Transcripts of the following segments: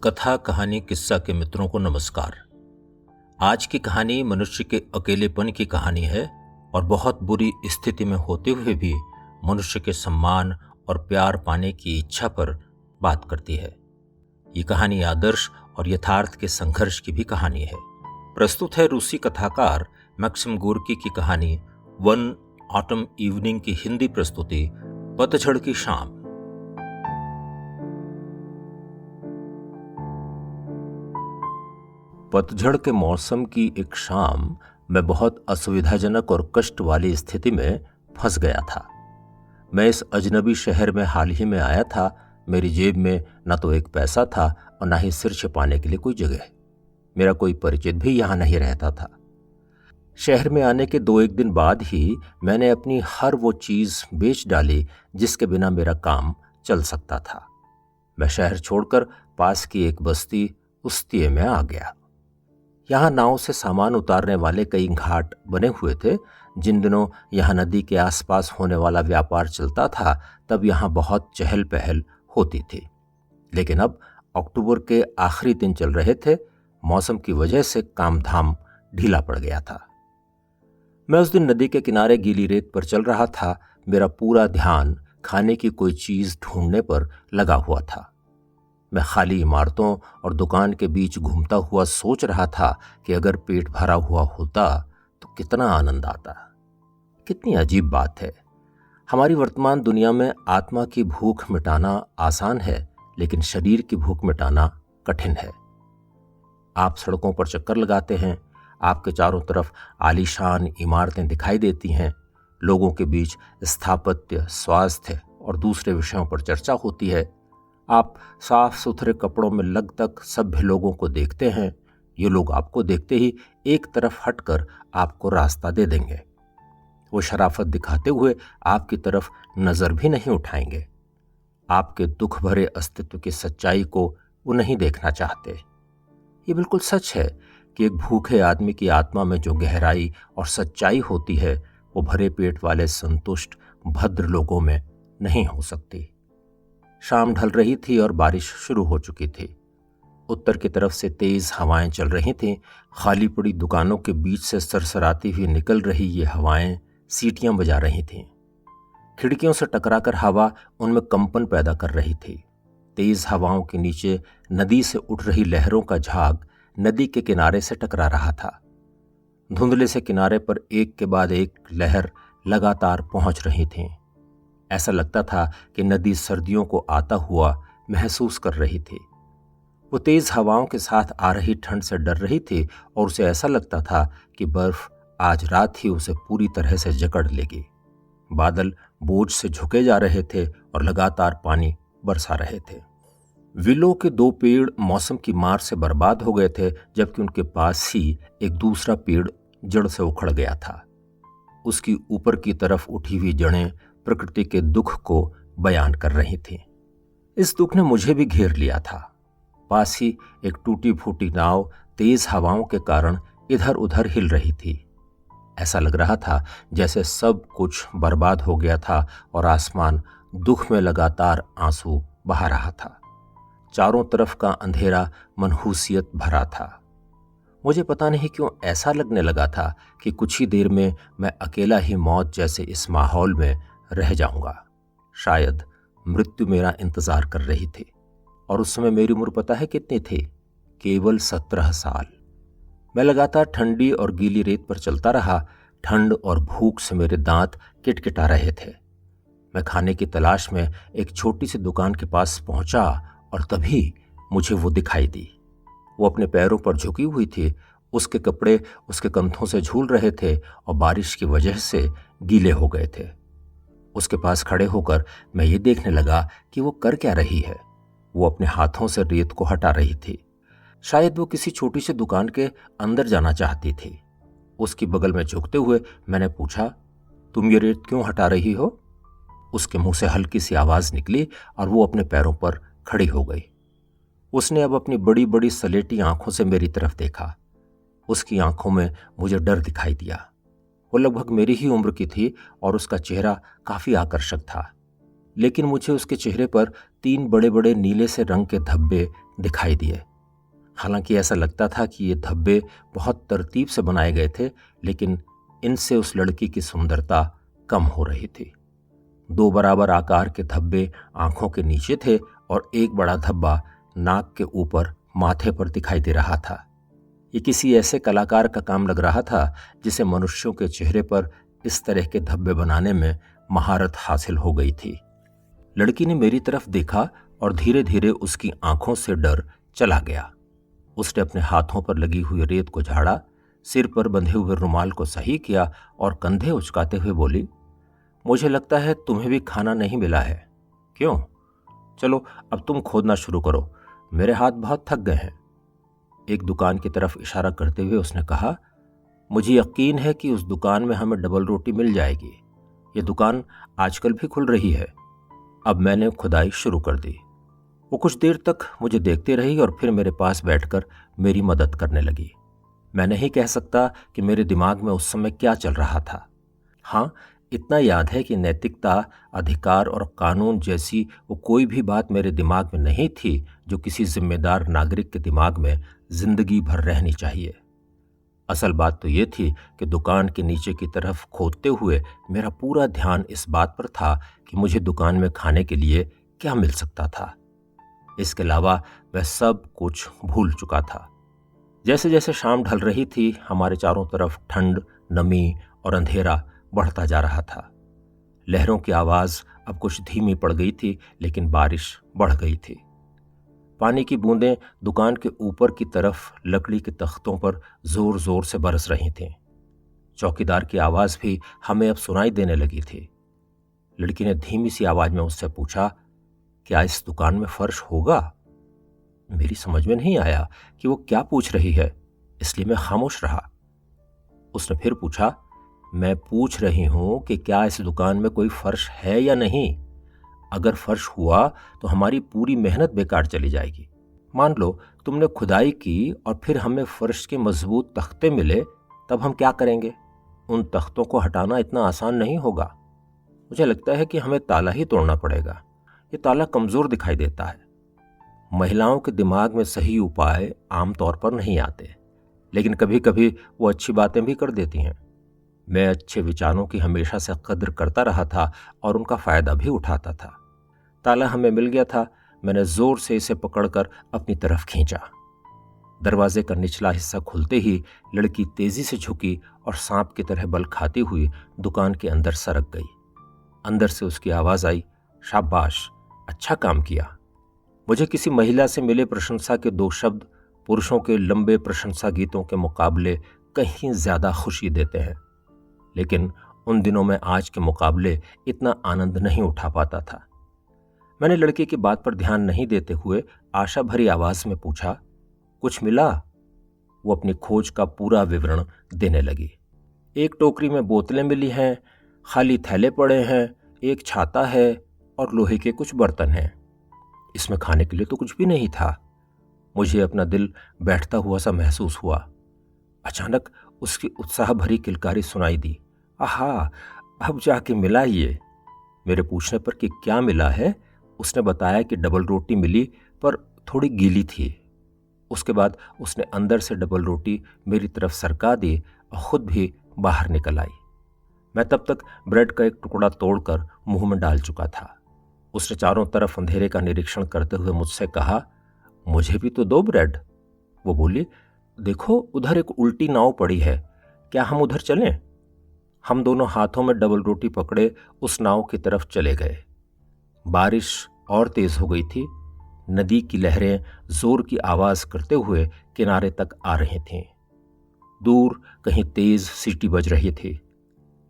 कथा कहानी किस्सा के मित्रों को नमस्कार। आज की कहानी मनुष्य के अकेलेपन की कहानी है और बहुत बुरी स्थिति में होते हुए भी मनुष्य के सम्मान और प्यार पाने की इच्छा पर बात करती है। ये कहानी आदर्श और यथार्थ के संघर्ष की भी कहानी है। प्रस्तुत है रूसी कथाकार मैक्सिम गोर्की की कहानी वन ऑटम इवनिंग की हिंदी प्रस्तुति पतझड़ की शाम। पतझड़ के मौसम की एक शाम मैं बहुत असुविधाजनक और कष्ट वाली स्थिति में फंस गया था। मैं इस अजनबी शहर में हाल ही में आया था। मेरी जेब में न तो एक पैसा था और न ही सिर छिपाने के लिए कोई जगह। मेरा कोई परिचित भी यहाँ नहीं रहता था। शहर में आने के 2-1 दिन बाद ही मैंने अपनी हर वो चीज़ बेच डाली जिसके बिना मेरा काम चल सकता था। मैं शहर छोड़कर पास की एक बस्ती उस्तिये में आ गया। यहाँ नाव से सामान उतारने वाले कई घाट बने हुए थे। जिन दिनों यहाँ नदी के आसपास होने वाला व्यापार चलता था तब यहाँ बहुत चहल पहल होती थी। लेकिन अब अक्टूबर के आखिरी दिन चल रहे थे। मौसम की वजह से काम धाम ढीला पड़ गया था। मैं उस दिन नदी के किनारे गीली रेत पर चल रहा था। मेरा पूरा ध्यान खाने की कोई चीज़ ढूंढने पर लगा हुआ था। मैं खाली इमारतों और दुकान के बीच घूमता हुआ सोच रहा था कि अगर पेट भरा हुआ होता तो कितना आनंद आता। कितनी अजीब बात है। हमारी वर्तमान दुनिया में आत्मा की भूख मिटाना आसान है, लेकिन शरीर की भूख मिटाना कठिन है। आप सड़कों पर चक्कर लगाते हैं, आपके चारों तरफ आलीशान इमारतें दिखाई देती हैं, लोगों के बीच स्थापत्य, स्वास्थ्य और दूसरे विषयों पर चर्चा होती है। आप साफ सुथरे कपड़ों में लगभग सभ्य लोगों को देखते हैं। ये लोग आपको देखते ही एक तरफ हटकर आपको रास्ता दे देंगे। वो शराफत दिखाते हुए आपकी तरफ नजर भी नहीं उठाएंगे। आपके दुख भरे अस्तित्व की सच्चाई को वो नहीं देखना चाहते। ये बिल्कुल सच है कि एक भूखे आदमी की आत्मा में जो गहराई और सच्चाई होती है वो भरे पेट वाले संतुष्ट भद्र लोगों में नहीं हो सकती। शाम ढल रही थी और बारिश शुरू हो चुकी थी। उत्तर की तरफ से तेज हवाएं चल रही थीं। खाली पड़ी दुकानों के बीच से सरसराती हुई निकल रही ये हवाएं सीटियां बजा रही थीं। खिड़कियों से टकराकर हवा उनमें कंपन पैदा कर रही थी। तेज हवाओं के नीचे नदी से उठ रही लहरों का झाग नदी के किनारे से टकरा रहा था। धुंधले से किनारे पर एक के बाद एक लहर लगातार पहुंच रही थी। ऐसा लगता था कि नदी सर्दियों को आता हुआ महसूस कर रही थी। वो तेज हवाओं के साथ आ रही ठंड से डर रही थी और उसे ऐसा लगता था कि बर्फ आज रात ही उसे पूरी तरह से जकड़ लेगी। बादल बोझ से झुके जा रहे थे और लगातार पानी बरसा रहे थे। विलो के 2 पेड़ मौसम की मार से बर्बाद हो गए थे, जबकि उनके पास ही एक दूसरा पेड़ जड़ से उखड़ गया था। उसकी ऊपर की तरफ उठी हुई जड़ें प्रकृति के दुख को बयान कर रही थी। इस दुख ने मुझे भी घेर लिया था। पास ही एक टूटी फूटी नाव तेज हवाओं के कारण इधर उधर हिल रही थी। ऐसा लग रहा था जैसे सब कुछ बर्बाद हो गया था और आसमान दुख में लगातार आंसू बहा रहा था। चारों तरफ का अंधेरा मनहूसियत भरा था। मुझे पता नहीं क्यों ऐसा लगने लगा था कि कुछ ही देर में मैं अकेला ही मौत जैसे इस माहौल में रह जाऊंगा। शायद मृत्यु मेरा इंतजार कर रही थी। और उस समय मेरी उम्र पता है कितनी थी? केवल 17 साल। मैं लगातार ठंडी और गीली रेत पर चलता रहा। ठंड और भूख से मेरे दांत किटकिटा रहे थे। मैं खाने की तलाश में एक छोटी सी दुकान के पास पहुंचा और तभी मुझे वो दिखाई दी। वो अपने पैरों पर झुकी हुई थी। उसके कपड़े उसके कंधों से झूल रहे थे और बारिश की वजह से गीले हो गए थे। उसके पास खड़े होकर मैं ये देखने लगा कि वो कर क्या रही है। वो अपने हाथों से रेत को हटा रही थी। शायद वो किसी छोटी सी दुकान के अंदर जाना चाहती थी। उसकी बगल में झुकते हुए मैंने पूछा, तुम ये रेत क्यों हटा रही हो? उसके मुंह से हल्की सी आवाज निकली और वो अपने पैरों पर खड़ी हो गई। उसने अब अपनी बड़ी बड़ी सलेटी आंखों से मेरी तरफ देखा। उसकी आंखों में मुझे डर दिखाई दिया। वो लगभग मेरी ही उम्र की थी और उसका चेहरा काफी आकर्षक था। लेकिन मुझे उसके चेहरे पर 3 बड़े बड़े नीले से रंग के धब्बे दिखाई दिए। हालांकि ऐसा लगता था कि ये धब्बे बहुत तरतीब से बनाए गए थे, लेकिन इनसे उस लड़की की सुंदरता कम हो रही थी। 2 बराबर आकार के धब्बे आंखों के नीचे थे और एक बड़ा धब्बा नाक के ऊपर माथे पर दिखाई दे रहा था। ये किसी ऐसे कलाकार का काम लग रहा था जिसे मनुष्यों के चेहरे पर इस तरह के धब्बे बनाने में महारत हासिल हो गई थी। लड़की ने मेरी तरफ देखा और धीरे धीरे उसकी आंखों से डर चला गया। उसने अपने हाथों पर लगी हुई रेत को झाड़ा, सिर पर बंधे हुए रुमाल को सही किया और कंधे उचकाते हुए बोली, मुझे लगता है तुम्हें भी खाना नहीं मिला है। क्यों? चलो अब तुम खोदना शुरू करो, मेरे हाथ बहुत थक गए हैं। एक दुकान की तरफ इशारा करते हुए उसने कहा, मुझे यकीन है कि उस दुकान में हमें डबल रोटी मिल जाएगी। ये दुकान आजकल भी खुल रही है। अब मैंने खुदाई शुरू कर दी। वो कुछ देर तक मुझे देखती रही और फिर मेरे पास बैठकर मेरी मदद करने लगी। मैं नहीं कह सकता कि मेरे दिमाग में उस समय क्या चल रहा था। हाँ, इतना याद है कि नैतिकता, अधिकार और कानून जैसी वो कोई भी बात मेरे दिमाग में नहीं थी जो किसी जिम्मेदार नागरिक के दिमाग में जिंदगी भर रहनी चाहिए। असल बात तो ये थी कि दुकान के नीचे की तरफ खोदते हुए मेरा पूरा ध्यान इस बात पर था कि मुझे दुकान में खाने के लिए क्या मिल सकता था। इसके अलावा वह सब कुछ भूल चुका था। जैसे जैसे शाम ढल रही थी, हमारे चारों तरफ ठंड, नमी और अंधेरा बढ़ता जा रहा था। लहरों की आवाज़ अब कुछ धीमी पड़ गई थी, लेकिन बारिश बढ़ गई थी। पानी की बूंदें दुकान के ऊपर की तरफ लकड़ी के तख्तों पर जोर जोर से बरस रही थीं। चौकीदार की आवाज़ भी हमें अब सुनाई देने लगी थी। लड़की ने धीमी सी आवाज़ में उससे पूछा, क्या इस दुकान में फर्श होगा? मेरी समझ में नहीं आया कि वो क्या पूछ रही है, इसलिए मैं खामोश रहा। उसने फिर पूछा, मैं पूछ रही हूं कि क्या इस दुकान में कोई फर्श है या नहीं? अगर फर्श हुआ तो हमारी पूरी मेहनत बेकार चली जाएगी। मान लो तुमने खुदाई की और फिर हमें फर्श के मजबूत तख्ते मिले, तब हम क्या करेंगे? उन तख्तों को हटाना इतना आसान नहीं होगा। मुझे लगता है कि हमें ताला ही तोड़ना पड़ेगा। ये ताला कमजोर दिखाई देता है। महिलाओं के दिमाग में सही उपाय आमतौर पर नहीं आते, लेकिन कभी कभी वो अच्छी बातें भी कर देती हैं। मैं अच्छे विचारों की हमेशा से कद्र करता रहा था और उनका फायदा भी उठाता था। ताला हमें मिल गया था। मैंने जोर से इसे पकड़कर अपनी तरफ खींचा। दरवाजे का निचला हिस्सा खुलते ही लड़की तेजी से झुकी और सांप की तरह बल खाती हुई दुकान के अंदर सरक गई। अंदर से उसकी आवाज आई, शाबाश, अच्छा काम किया। मुझे किसी महिला से मिले प्रशंसा के 2 शब्द पुरुषों के लंबे प्रशंसा गीतों के मुकाबले कहीं ज्यादा खुशी देते हैं, लेकिन उन दिनों में आज के मुकाबले इतना आनंद नहीं उठा पाता था। मैंने लड़के की बात पर ध्यान नहीं देते हुए आशा भरी आवाज में पूछा, कुछ मिला? वो अपनी खोज का पूरा विवरण देने लगी। एक टोकरी में बोतलें मिली हैं, खाली थैले पड़े हैं, एक छाता है और लोहे के कुछ बर्तन हैं। इसमें खाने के लिए तो कुछ भी नहीं था। मुझे अपना दिल बैठता हुआ सा महसूस हुआ। अचानक उसकी उत्साह भरी किलकारी सुनाई दी, आहा, अब जाके मिला ये। मेरे पूछने पर कि क्या मिला है, उसने बताया कि डबल रोटी मिली, पर थोड़ी गीली थी। उसके बाद उसने अंदर से डबल रोटी मेरी तरफ सरका दी और खुद भी बाहर निकल आई। मैं तब तक ब्रेड का एक टुकड़ा तोड़कर मुंह में डाल चुका था। उसने चारों तरफ अंधेरे का निरीक्षण करते हुए मुझसे कहा, मुझे भी तो दो ब्रेड। वो बोली, देखो उधर एक उल्टी नाव पड़ी है, क्या हम उधर चलें? हम दोनों हाथों में डबल रोटी पकड़े उस नाव की तरफ चले गए। बारिश और तेज हो गई थी। नदी की लहरें जोर की आवाज करते हुए किनारे तक आ रही थीं। दूर कहीं तेज सीटी बज रही थी।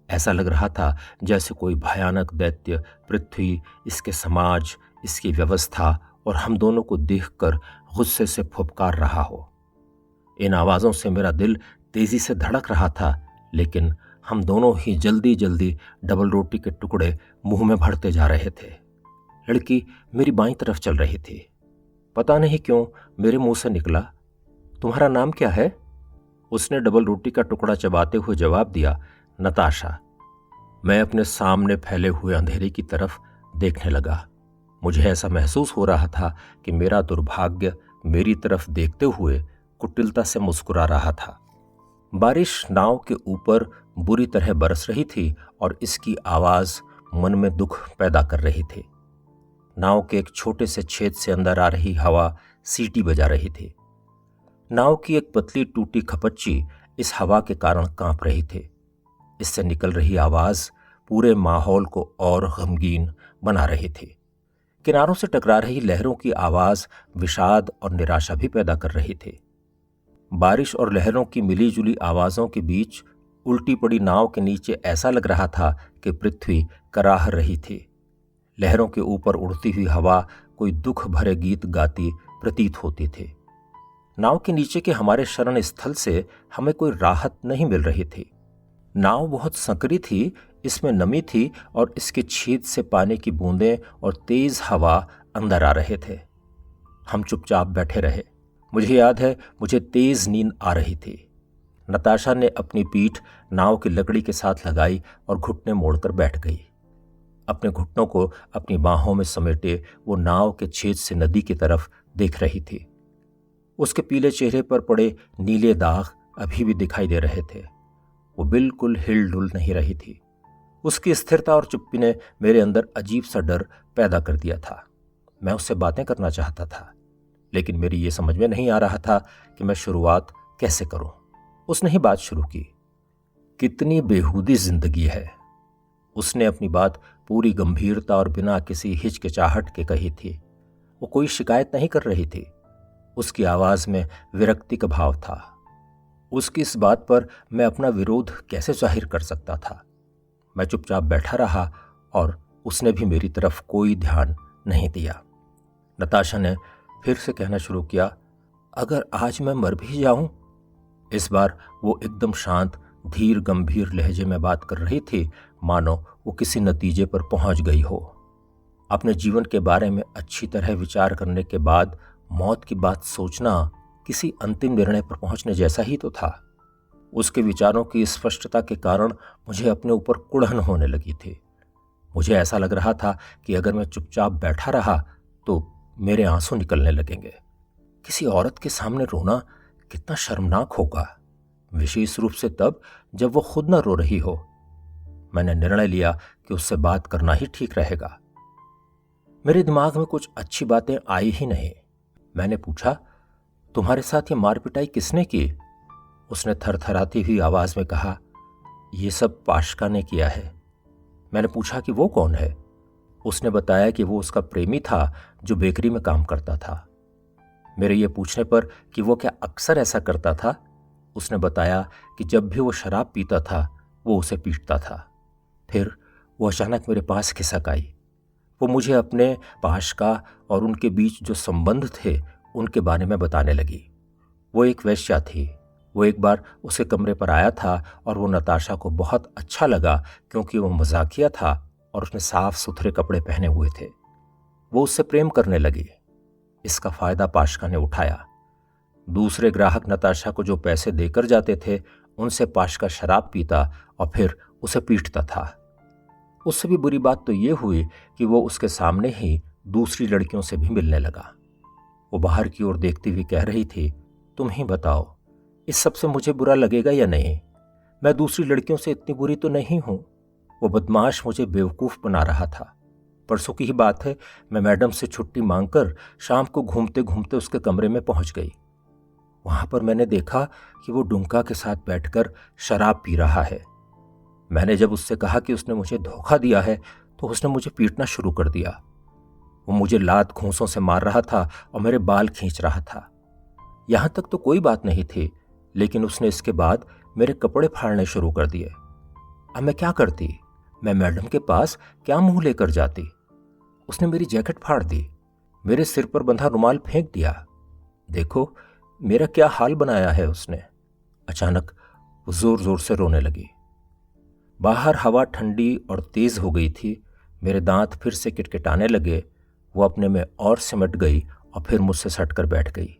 ऐसा लग रहा था जैसे कोई भयानक दैत्य पृथ्वी, इसके समाज, इसकी व्यवस्था और हम दोनों को देखकर गुस्से से फुफकार रहा हो। इन आवाजों से मेरा दिल तेजी से धड़क रहा था, लेकिन हम दोनों ही जल्दी जल्दी डबल रोटी के टुकड़े मुंह में भरते जा रहे थे। लड़की मेरी बाईं तरफ चल रही थी। पता नहीं क्यों मेरे मुंह से निकला, तुम्हारा नाम क्या है? उसने डबल रोटी का टुकड़ा चबाते हुए जवाब दिया, नताशा। मैं अपने सामने फैले हुए अंधेरे की तरफ देखने लगा। मुझे ऐसा महसूस हो रहा था कि मेरा दुर्भाग्य मेरी तरफ देखते हुए कुटिलता से मुस्कुरा रहा था। बारिश नाव के ऊपर बुरी तरह बरस रही थी और इसकी आवाज मन में दुख पैदा कर रही थी। नाव के एक छोटे से छेद से अंदर आ रही हवा सीटी बजा रही थी। नाव की एक पतली टूटी खपच्ची इस हवा के कारण कांप रही थी। इससे निकल रही आवाज पूरे माहौल को और गमगीन बना रही थी। किनारों से टकरा रही लहरों की आवाज विषाद और निराशा भी पैदा कर रही थी। बारिश और लहरों की मिलीजुली आवाजों के बीच उल्टी पड़ी नाव के नीचे ऐसा लग रहा था कि पृथ्वी कराह रही थी। लहरों के ऊपर उड़ती हुई हवा कोई दुख भरे गीत गाती प्रतीत होती थी। नाव के नीचे के हमारे शरण स्थल से हमें कोई राहत नहीं मिल रही थी। नाव बहुत संकरी थी, इसमें नमी थी और इसके छेद से पानी की बूंदें और तेज हवा अंदर आ रहे थे। हम चुपचाप बैठे रहे। मुझे याद है मुझे तेज नींद आ रही थी। नताशा ने अपनी पीठ नाव की लकड़ी के साथ लगाई और घुटने मोड़कर बैठ गई। अपने घुटनों को अपनी बाहों में समेटे वो नाव के छेद से नदी की तरफ देख रही थी। उसके पीले चेहरे पर पड़े नीले दाग अभी भी दिखाई दे रहे थे। वो बिल्कुल हिल डुल नहीं रही थी। उसकी स्थिरता और चुप्पी ने मेरे अंदर अजीब सा डर पैदा कर दिया था। मैं उससे बातें करना चाहता था, लेकिन मेरी ये समझ में नहीं आ रहा था कि मैं शुरुआत कैसे करूं। उसने ही बात शुरू की। कितनी बेहूदी जिंदगी है। उसने अपनी बात पूरी गंभीरता और बिना किसी हिचकिचाहट के कही थी। वो कोई शिकायत नहीं कर रही थी। उसकी आवाज में विरक्ति का भाव था। उसकी इस बात पर मैं अपना विरोध कैसे जाहिर कर सकता था। मैं चुपचाप बैठा रहा और उसने भी मेरी तरफ कोई ध्यान नहीं दिया। नताशा ने फिर से कहना शुरू किया, अगर आज मैं मर भी जाऊं। इस बार वो एकदम शांत धीर गंभीर लहजे में बात कर रही थी, मानो वो किसी नतीजे पर पहुंच गई हो। अपने जीवन के बारे में अच्छी तरह विचार करने के बाद मौत की बात सोचना किसी अंतिम निर्णय पर पहुंचने जैसा ही तो था। उसके विचारों की स्पष्टता के कारण मुझे अपने ऊपर कुढ़न होने लगी थी। मुझे ऐसा लग रहा था कि अगर मैं चुपचाप बैठा रहा तो मेरे आंसू निकलने लगेंगे। किसी औरत के सामने रोना कितना शर्मनाक होगा, विशेष रूप से तब जब वो खुद न रो रही हो। मैंने निर्णय लिया कि उससे बात करना ही ठीक रहेगा। मेरे दिमाग में कुछ अच्छी बातें आई ही नहीं। मैंने पूछा, तुम्हारे साथ ये मार पिटाई किसने की? उसने थरथराती हुई आवाज में कहा, ये सब पाशका ने किया है। मैंने पूछा कि वो कौन है? उसने बताया कि वो उसका प्रेमी था जो बेकरी में काम करता था। मेरे ये पूछने पर कि वो क्या अक्सर ऐसा करता था, उसने बताया कि जब भी वो शराब पीता था वो उसे पीटता था। फिर वो अचानक मेरे पास खिसक आई। वो मुझे अपने पाशका और उनके बीच जो संबंध थे उनके बारे में बताने लगी। वो एक वेश्या थी। वो एक बार उसके कमरे पर आया था और वो नताशा को बहुत अच्छा लगा क्योंकि वो मजाकिया था और उसने साफ सुथरे कपड़े पहने हुए थे। वो उससे प्रेम करने लगी। इसका फायदा पाशका ने उठाया। दूसरे ग्राहक नताशा को जो पैसे देकर जाते थे उनसे पाशका शराब पीता और फिर उसे पीटता था। उससे भी बुरी बात तो ये हुई कि वो उसके सामने ही दूसरी लड़कियों से भी मिलने लगा। वो बाहर की ओर देखती हुई कह रही थी, तुम ही बताओ, इस सब से मुझे बुरा लगेगा या नहीं? मैं दूसरी लड़कियों से इतनी बुरी तो नहीं हूं। वो बदमाश मुझे बेवकूफ बना रहा था। परसों की ही बात है, मैं मैडम से छुट्टी मांगकर शाम को घूमते घूमते उसके कमरे में पहुंच गई। वहां पर मैंने देखा कि वो डुंका के साथ बैठकर शराब पी रहा है। मैंने जब उससे कहा कि उसने मुझे धोखा दिया है तो उसने मुझे पीटना शुरू कर दिया। वो मुझे लात घूंसों से मार रहा था और मेरे बाल खींच रहा था। यहां तक तो कोई बात नहीं थी, लेकिन उसने इसके बाद मेरे कपड़े फाड़ने शुरू कर दिए। अब मैं क्या करती? मैं मैडम के पास क्या मुंह लेकर जाती? उसने मेरी जैकेट फाड़ दी, मेरे सिर पर बंधा रुमाल फेंक दिया। देखो मेरा क्या हाल बनाया है उसने। अचानक वो जोर जोर से रोने लगी। बाहर हवा ठंडी और तेज हो गई थी। मेरे दांत फिर से किटकिटाने लगे। वो अपने में और सिमट गई और फिर मुझसे सटकर बैठ गई।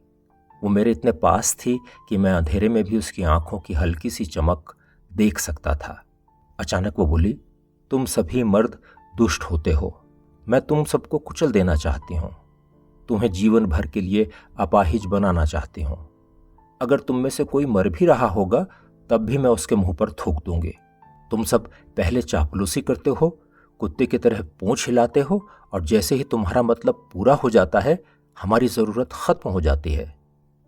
वो मेरे इतने पास थी कि मैं अंधेरे में भी उसकी आंखों की हल्की सी चमक देख सकता था। अचानक वो बोली, तुम सभी मर्द दुष्ट होते हो, मैं तुम सबको कुचल देना चाहती हूं, तुम्हें जीवन भर के लिए अपाहिज बनाना चाहती हूं। अगर तुम में से कोई मर भी रहा होगा तब भी मैं उसके मुंह पर थूक दूंगी। तुम सब पहले चापलूसी करते हो, कुत्ते की तरह पूंछ हिलाते हो, और जैसे ही तुम्हारा मतलब पूरा हो जाता है हमारी जरूरत खत्म हो जाती है।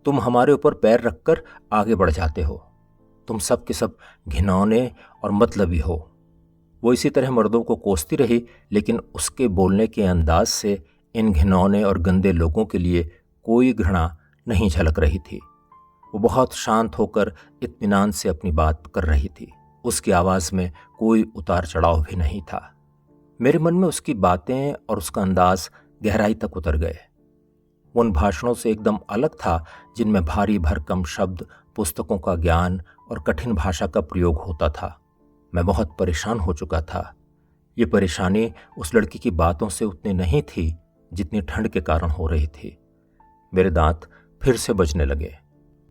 तुम हमारे ऊपर पैर रखकर आगे बढ़ जाते हो। तुम सब के सब घिनौने और मतलबी हो। वो इसी तरह मर्दों को कोसती रही, लेकिन उसके बोलने के अंदाज से इन घिनौने और गंदे लोगों के लिए कोई घृणा नहीं झलक रही थी। वो बहुत शांत होकर इत्मीनान से अपनी बात कर रही थी। उसकी आवाज में कोई उतार चढ़ाव भी नहीं था। मेरे मन में उसकी बातें और उसका अंदाज गहराई तक उतर गए। उन भाषणों से एकदम अलग था जिनमें भारी भरकम शब्द, पुस्तकों का ज्ञान और कठिन भाषा का प्रयोग होता था। मैं बहुत परेशान हो चुका था। ये परेशानी उस लड़की की बातों से उतनी नहीं थी जितनी ठंड के कारण हो रही थी। मेरे दांत फिर से बजने लगे।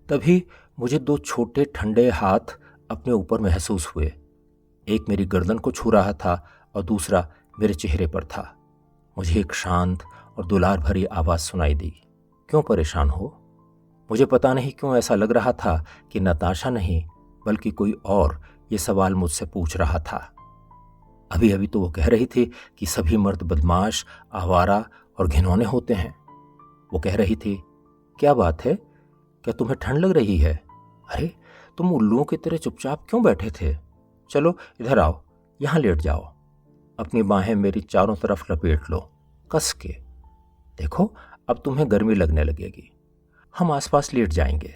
तभी मुझे दो छोटे ठंडे हाथ अपने ऊपर महसूस हुए। एक मेरी गर्दन को छू रहा था और दूसरा मेरे चेहरे पर था। मुझे एक शांत और दुलार भरी आवाज सुनाई दी। क्यों परेशान हो? मुझे पता नहीं क्यों ऐसा लग रहा था कि नताशा नहीं बल्कि कोई और ये सवाल मुझसे पूछ रहा था। अभी अभी तो वो कह रही थी कि सभी मर्द बदमाश, आवारा और घिनौने होते हैं। वो कह रही थी, क्या बात है, क्या तुम्हें ठंड लग रही है? अरे तुम उल्लुओं की तरह चुपचाप क्यों बैठे थे? चलो इधर आओ, यहां लेट जाओ। अपनी बाहें मेरी चारों तरफ लपेट लो कस के। देखो अब तुम्हें गर्मी लगने लगेगी। हम आसपास लेट जाएंगे,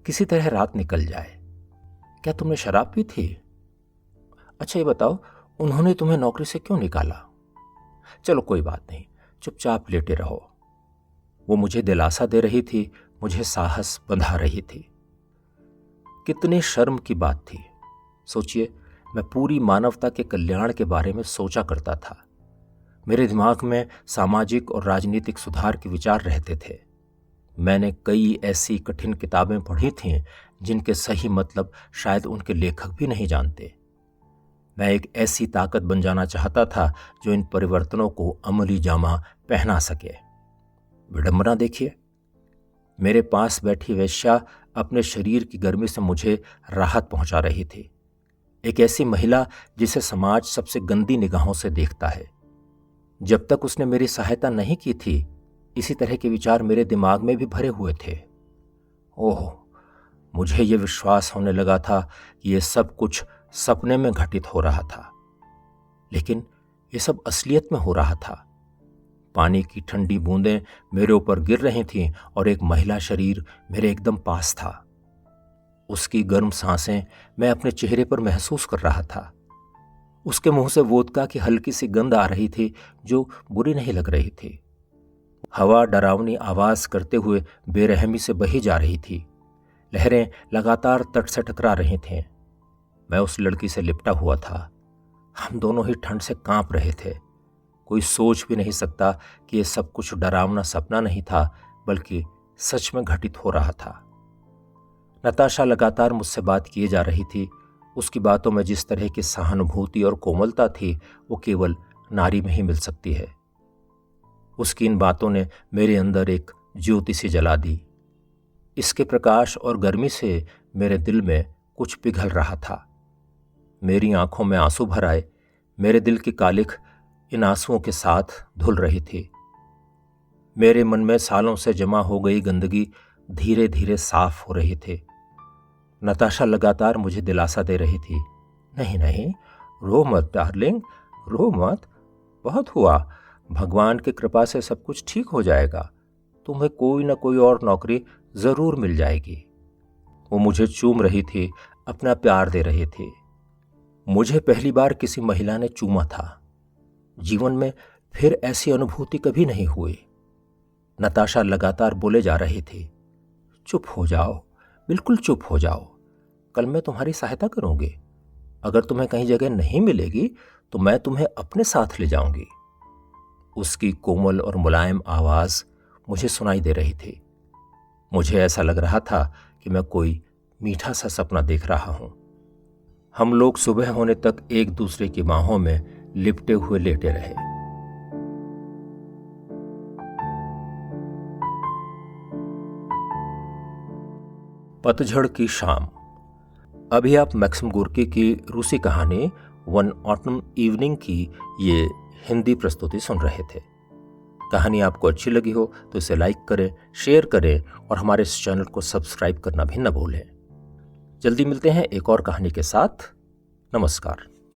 किसी तरह रात निकल जाए। क्या तुमने शराब पी थी? अच्छा ये बताओ, उन्होंने तुम्हें नौकरी से क्यों निकाला? चलो कोई बात नहीं, चुपचाप लेटे रहो। वो मुझे दिलासा दे रही थी, मुझे साहस बंधा रही थी। कितनी शर्म की बात थी। सोचिए, मैं पूरी मानवता के कल्याण के बारे में सोचा करता था। मेरे दिमाग में सामाजिक और राजनीतिक सुधार के विचार रहते थे। मैंने कई ऐसी कठिन किताबें पढ़ी थीं जिनके सही मतलब शायद उनके लेखक भी नहीं जानते। मैं एक ऐसी ताकत बन जाना चाहता था जो इन परिवर्तनों को अमली जामा पहना सके। विडंबना देखिए, मेरे पास बैठी वेश्या अपने शरीर की गर्मी से मुझे राहत पहुंचा रही थी। एक ऐसी महिला जिसे समाज सबसे गंदी निगाहों से देखता है। जब तक उसने मेरी सहायता नहीं की थी, इसी तरह के विचार मेरे दिमाग में भी भरे हुए थे। ओह, मुझे यह विश्वास होने लगा था कि यह सब कुछ सपने में घटित हो रहा था, लेकिन यह सब असलियत में हो रहा था। पानी की ठंडी बूंदें मेरे ऊपर गिर रही थीं और एक महिला शरीर मेरे एकदम पास था। उसकी गर्म सांसें मैं अपने चेहरे पर महसूस कर रहा था। उसके मुंह से वोदका की हल्की सी गंध आ रही थी जो बुरी नहीं लग रही थी। हवा डरावनी आवाज करते हुए बेरहमी से बही जा रही थी। लहरें लगातार तट से टकरा रही थीं। मैं उस लड़की से लिपटा हुआ था। हम दोनों ही ठंड से कांप रहे थे। कोई सोच भी नहीं सकता कि यह सब कुछ डरावना सपना नहीं था, बल्कि सच में घटित हो रहा था। नताशा लगातार मुझसे बात किए जा रही थी। उसकी बातों में जिस तरह की सहानुभूति और कोमलता थी, वो केवल नारी में ही मिल सकती है। उसकी इन बातों ने मेरे अंदर एक ज्योति सी जला दी। इसके प्रकाश और गर्मी से मेरे दिल में कुछ पिघल रहा था। मेरी आंखों में आंसू भर आए। मेरे दिल की कालिख इन आंसुओं के साथ धुल रही थी। मेरे मन में सालों से जमा हो गई गंदगी धीरे धीरे साफ हो रही थी। नताशा लगातार मुझे दिलासा दे रही थी, नहीं नहीं, रो मत डार्लिंग, रो मत, बहुत हुआ, भगवान की कृपा से सब कुछ ठीक हो जाएगा। तुम्हें कोई ना कोई और नौकरी जरूर मिल जाएगी। वो मुझे चूम रही थी, अपना प्यार दे रही थी। मुझे पहली बार किसी महिला ने चूमा था। जीवन में फिर ऐसी अनुभूति कभी नहीं हुई। नताशा लगातार बोले जा रही थी, चुप हो जाओ, बिल्कुल चुप हो जाओ, कल मैं तुम्हारी सहायता करूंगी। अगर तुम्हें कहीं जगह नहीं मिलेगी तो मैं तुम्हें अपने साथ ले जाऊंगी। उसकी कोमल और मुलायम आवाज मुझे सुनाई दे रही थी। मुझे ऐसा लग रहा था कि मैं कोई मीठा सा सपना देख रहा हूं। हम लोग सुबह होने तक एक दूसरे की बाहों में लिपटे हुए लेटे रहे। पतझड़ की शाम। अभी आप मैक्सिम गोर्की की रूसी कहानी वन ऑटम इवनिंग की ये हिंदी प्रस्तुति सुन रहे थे। कहानी आपको अच्छी लगी हो तो इसे लाइक करें, शेयर करें और हमारे इस चैनल को सब्सक्राइब करना भी न भूलें। जल्दी मिलते हैं एक और कहानी के साथ। नमस्कार।